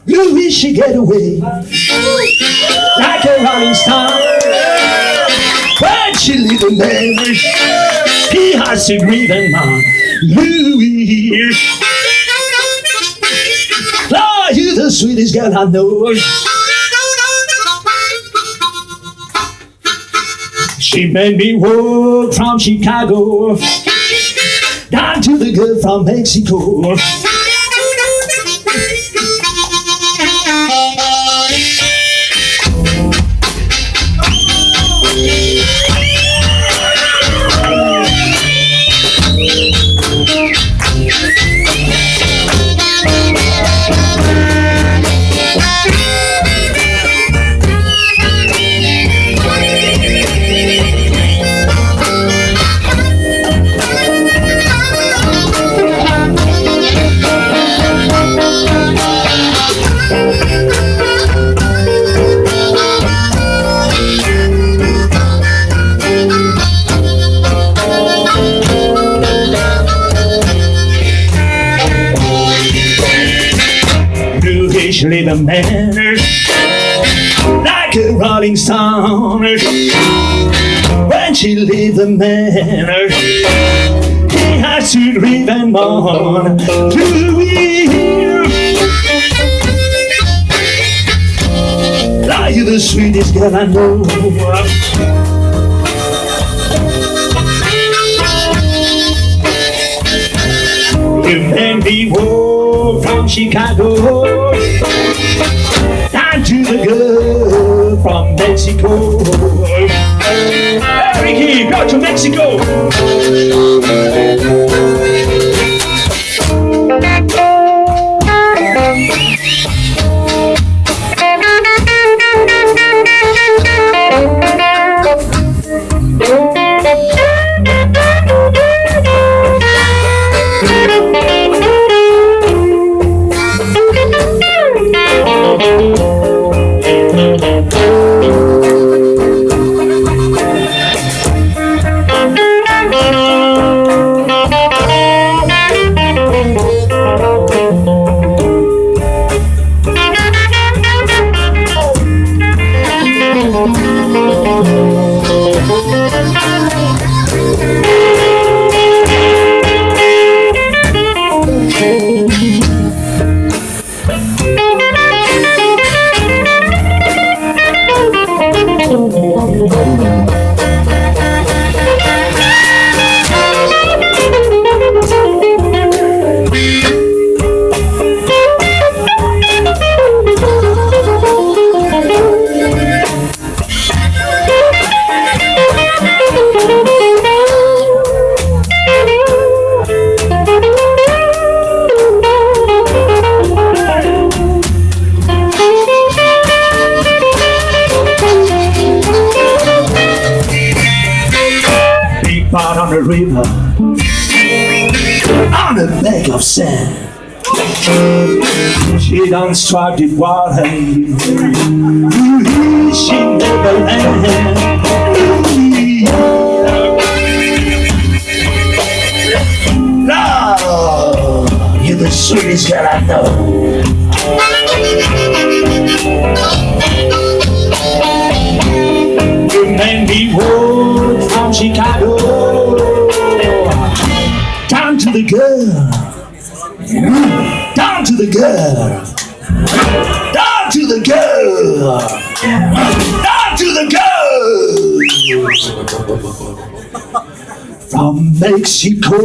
Louis, she get away like a rolling stone. When she leave a man, he has to grieve and mourn. Louis, oh, you're the sweetest girl I know. She made me walk from Chicago down to the girl from Mexico. She leave a man like a rolling stone. When she leave the man, he has to grieve and mourn. Louis, are you the sweetest girl I know? You made me walk from Chicago down to the girl from Mexico. Hey, Ricky, go to Mexico. Out on the river, on the bank of sand, she don't strike the water. She never land. Lord, you're the sweetest girl I know. You made me walk from Chicago down to the girl, down to the girl, down to the girl, down to the girl from Mexico.